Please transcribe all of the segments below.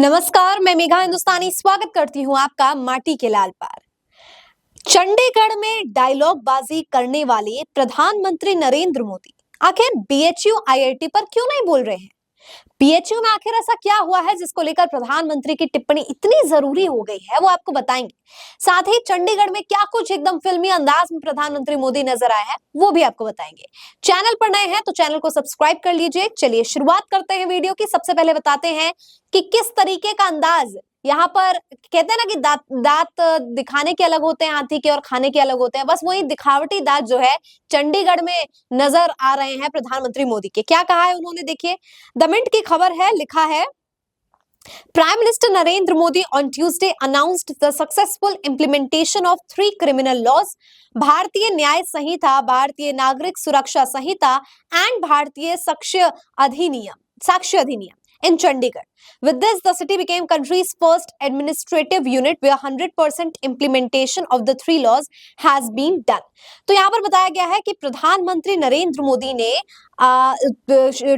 नमस्कार, मैं मेघा हिंदुस्तानी स्वागत करती हूँ आपका माटी के लाल पर। चंडीगढ़ में डायलॉग बाजी करने वाले प्रधानमंत्री नरेंद्र मोदी आखिर बीएचयू आईआईटी पर क्यों नहीं बोल रहे हैं? बीएचयू में आखिर ऐसा क्या हुआ है जिसको लेकर प्रधानमंत्री की टिप्पणी इतनी जरूरी हो गई है, वो आपको बताएंगे। साथ ही चंडीगढ़ में क्या कुछ एकदम फिल्मी अंदाज में प्रधानमंत्री मोदी नजर आए हैं, वो भी आपको बताएंगे। चैनल पर नए हैं तो चैनल को सब्सक्राइब कर लीजिए। चलिए शुरुआत करते हैं वीडियो की। सबसे पहले बताते हैं कि किस तरीके का अंदाज यहाँ पर, कहते हैं ना कि दांत दांत दिखाने के अलग होते हैं हाथी के और खाने के अलग होते हैं, बस वही दिखावटी दांत जो है चंडीगढ़ में नजर आ रहे हैं प्रधानमंत्री मोदी के। क्या कहा है उन्होंने, देखिए। द मिंट की खबर है, लिखा है Prime Minister Narendra Modi on Tuesday announced the successful implementation of three criminal laws, भारतीय न्याय संहिता, भारतीय नागरिक सुरक्षा संहिता एंड भारतीय साक्ष्य अधिनियम in Chandigarh. With this, the city became country's first administrative unit where 100% implementation of the three laws has been done. तो यहाँ पर बताया गया है कि प्रधानमंत्री नरेंद्र मोदी ने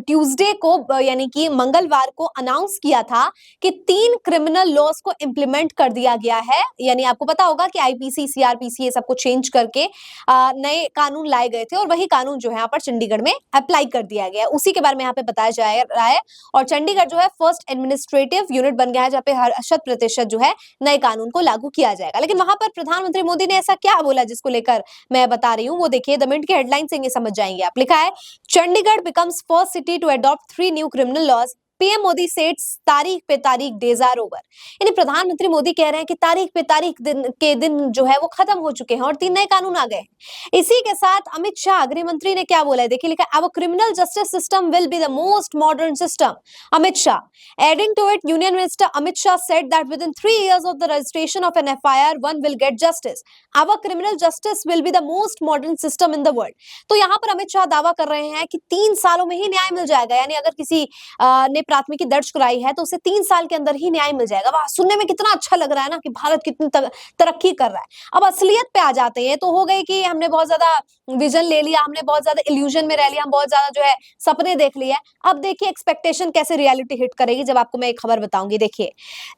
ट्यूसडे को यानी कि मंगलवार को अनाउंस किया था कि 3 क्रिमिनल लॉज को इंप्लीमेंट कर दिया गया है। यानी आपको पता होगा कि आईपीसी, सीआरपीसी ये सबको चेंज करके नए कानून लाए गए थे और वही कानून जो है यहाँ पर चंडीगढ़ में अप्लाई कर दिया गया है। उसी के बारे में यहाँ पे बताया जा रहा है। और चंडीगढ़ जो है फर्स्ट एडमिनिस्ट्रेटिव यूनिट बन गया है जहाँ पे हर 100% जो है नए कानून को लागू किया जाएगा। लेकिन वहां पर प्रधानमंत्री मोदी ने ऐसा क्या बोला जिसको लेकर मैं बता रही हूँ, वो देखिए। द मिनट की हेडलाइन से ये समझ जाएंगे आप। लिखा है Chandigarh becomes first city to adopt 3 new criminal laws, PM Modi sets तारीख पे तारीख डेज आर ओवर। यानी प्रधानमंत्री मोदी कह रहे हैं कि तारीख पे तारीख दिन जो है वो खत्म हो चुके हैं और 3 नए कानून आ गए हैं। इसी के साथ अमित शाह गृह मंत्री ने क्या बोला है, देखिए। लिखा है criminal justice system will be the most modern system, Amit Shah. Adding to it, union minister Amit Shah said that within 3 years of the registration of an FIR one will get justice. Our criminal justice will be the most modern system in the world. तो यहाँ पर अमित शाह दावा कर रहे हैं कि 3 सालों में ही न्याय मिल जाएगा। यानी अगर किसी ने प्राथमिकी दर्ज कराई है तो उसे 3 साल के अंदर ही न्याय मिल जाएगा। वाह, सुनने में कितना अच्छा लग रहा है ना कि भारत कितनी तरक्की कर रहा है। अब असलियत पे आ जाते हैं तो हो गई कि हमने बहुत ज्यादा विजन ले लिया, हमने बहुत ज्यादा इल्यूजन में रह लिया, हम बहुत ज्यादा जो है सपने देख लिए। अब देखिए एक्सपेक्टेशन कैसे रियलिटी हिट करेगी जब आपको मैं एक खबर बताऊंगी। देखिए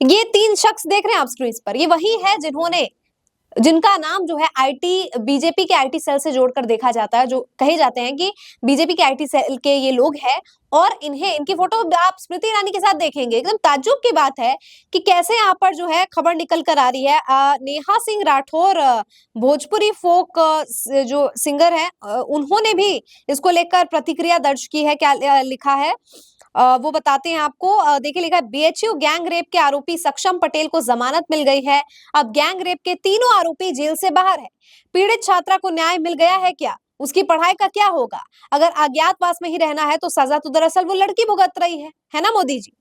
ये 3 शख्स देख रहे हैं आप स्क्रीन पर, ये वही है जिनका नाम जो है आईटी, बीजेपी के आईटी सेल से जोड़कर देखा जाता है, जो कहे जाते हैं कि बीजेपी के आईटी सेल के ये लोग हैं। और इनकी फोटो आप स्मृति ईरानी के साथ देखेंगे। एकदम ताज्जुब की बात है कि कैसे यहाँ पर जो है खबर निकल कर आ रही है। नेहा सिंह राठौर, भोजपुरी फोक जो सिंगर है, उन्होंने भी इसको लेकर प्रतिक्रिया दर्ज की है। क्या लिखा है वो बताते हैं आपको। देखिए लिखा है बीएचयू गैंग रेप के आरोपी सक्षम पटेल को जमानत मिल गई है। अब गैंग रेप के तीनों आरोपी जेल से बाहर है। पीड़ित छात्रा को न्याय मिल गया है क्या? उसकी पढ़ाई का क्या होगा? अगर अज्ञातवास में ही रहना है तो सजा तो दरअसल वो लड़की भुगत रही है ना मोदी जी?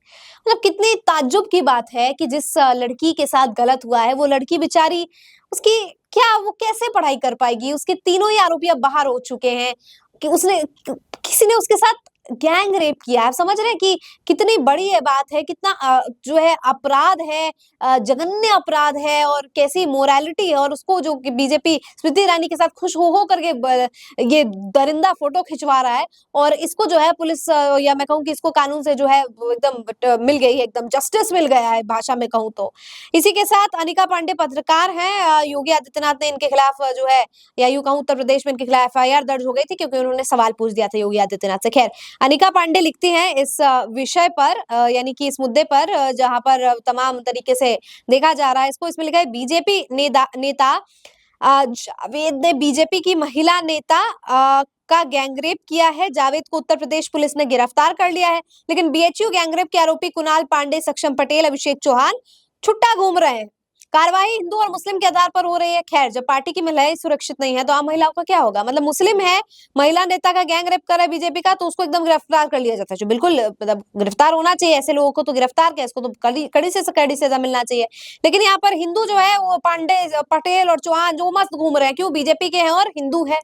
मतलब कितनी ताज्जुब की बात है कि जिस लड़की के साथ गलत हुआ है वो लड़की बेचारी, उसकी क्या, वो कैसे पढ़ाई कर पाएगी? उसके तीनों ही आरोपी अब बाहर हो चुके हैं कि किसी ने उसके साथ गैंग रेप किया है। आप समझ रहे हैं कि कितनी बड़ी ये बात है, कितना जो है अपराध है, जघन्य अपराध है और कैसी मोरालिटी है। और उसको जो बीजेपी स्मृति ईरानी के साथ खुश हो करके ये दरिंदा फोटो खिंचवा रहा है। और इसको जो है पुलिस, या मैं कहूँ कि इसको कानून से जो है वो एकदम मिल गई है, एकदम जस्टिस मिल गया है भाषा में कहूँ तो। इसी के साथ अनिका पांडे पत्रकार हैं। योगी आदित्यनाथ ने इनके खिलाफ जो है, या यूं कहूँ उत्तर प्रदेश में इनके खिलाफ एफआईआर दर्ज हो गई थी क्योंकि उन्होंने सवाल पूछ दिया था योगी आदित्यनाथ से। खैर, अनिका पांडे लिखती हैं इस विषय पर, यानी कि इस मुद्दे पर, जहां पर तमाम तरीके से देखा जा रहा है इसको। इसमें लिखा है बीजेपी नेता जावेद ने बीजेपी की महिला नेता का गैंगरेप किया है। जावेद को उत्तर प्रदेश पुलिस ने गिरफ्तार कर लिया है। लेकिन बीएचयू गैंगरेप के आरोपी कुणाल पांडे, सक्षम पटेल, अभिषेक चौहान छुट्टा घूम रहे हैं। कार्रवाई हिंदू और मुस्लिम के आधार पर हो रही है। खैर, जब पार्टी की महिलाएं सुरक्षित नहीं है तो आम महिलाओं का क्या होगा? मतलब मुस्लिम है, महिला नेता का गैंग रेप कर है बीजेपी का, तो उसको एकदम गिरफ्तार कर लिया जाता है। जो बिल्कुल मतलब गिरफ्तार होना चाहिए, ऐसे लोगों को तो गिरफ्तार क्या, इसको तो कड़ी से कड़ी सजा मिलना चाहिए। लेकिन यहाँ पर हिंदू जो है वो पांडे, पटेल और चौहान जो मस्त घूम रहे हैं, क्यों? बीजेपी के हैं और हिंदू है।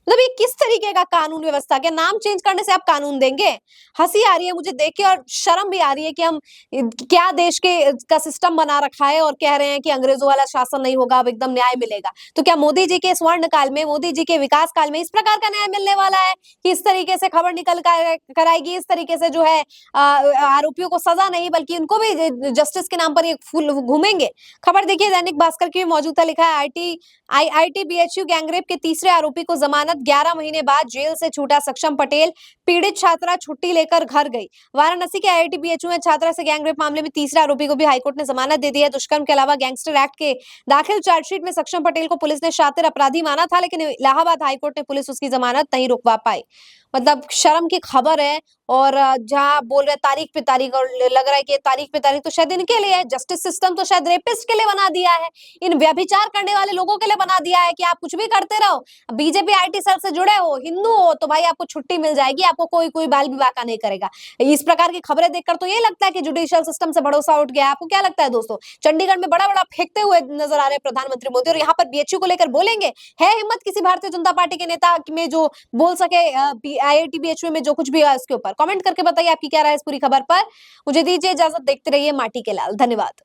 मतलब ये किस तरीके का कानून व्यवस्था, क्या नाम चेंज करने से आप कानून देंगे? हंसी आ रही है मुझे देख के और शर्म भी आ रही है कि हम क्या देश के का सिस्टम बना रखा है और कह रहे हैं कि अंग्रेजों वाला शासन नहीं होगा, अब एकदम न्याय मिलेगा। तो क्या मोदी जी के स्वर्ण काल में, मोदी जी के विकास काल में इस प्रकार का न्याय मिलने वाला है कि इस तरीके से खबर निकल कर आएगी, इस तरीके से जो है आरोपियों को सजा नहीं बल्कि उनको भी जस्टिस के नाम पर ये फूल घूमेंगे। खबर देखिए दैनिक भास्कर की भी मौजूद है, लिखा है आईआईटी बीएचयू गैंगरेप के तीसरे आरोपी को जमानत, 11 महीने बाद जेल से छूटा सक्षम पटेल, पीड़ित छात्रा छुट्टी लेकर घर गई। वाराणसी के आईआईटी बीएचयू में छात्रा से गैंगरेप मामले में तीसरे आरोपी को भी हाईकोर्ट ने जमानत दे दी है। दुष्कर्म के अलावा गैंगस्टर एक्ट के दाखिल चार्जशीट में सक्षम पटेल को पुलिस ने शातिर अपराधी माना था, लेकिन इलाहाबाद हाईकोर्ट ने पुलिस उसकी जमानत नहीं रुकवा पाई। मतलब शर्म की खबर है। और जहां बोल रहे तारीख पे तारीख, और लग रहा है कि तारीख पे तारीख तो शायद इनके लिए है, जस्टिस सिस्टम तो शायद रेपिस्ट के लिए बना दिया है, इन व्यभिचार करने वाले लोगों के लिए बना दिया है कि आप कुछ भी करते रहो, बीजेपी आईटी सेल से जुड़े हो, हिंदू हो तो भाई आपको छुट्टी मिल जाएगी, आपको कोई कोई बाल विवाह का नहीं करेगा। इस प्रकार की खबरें देखकर तो ये लगता है कि जुडिशियल सिस्टम से भरोसा उठ गया। आपको क्या लगता है दोस्तों? चंडीगढ़ में बड़ा बड़ा फेंकते हुए नजर आ रहे हैं प्रधानमंत्री मोदी, और यहाँ पर बीएचयू को लेकर बोलेंगे? है हिम्मत किसी भारतीय जनता पार्टी के नेता में जो बोल सके आईआईटी बीएचयू में जो कुछ भी है उसके ऊपर? कमेंट करके बताइए आपकी क्या राय है इस पूरी खबर पर। मुझे दीजिए इजाजत, देखते रहिए माटी के लाल। धन्यवाद।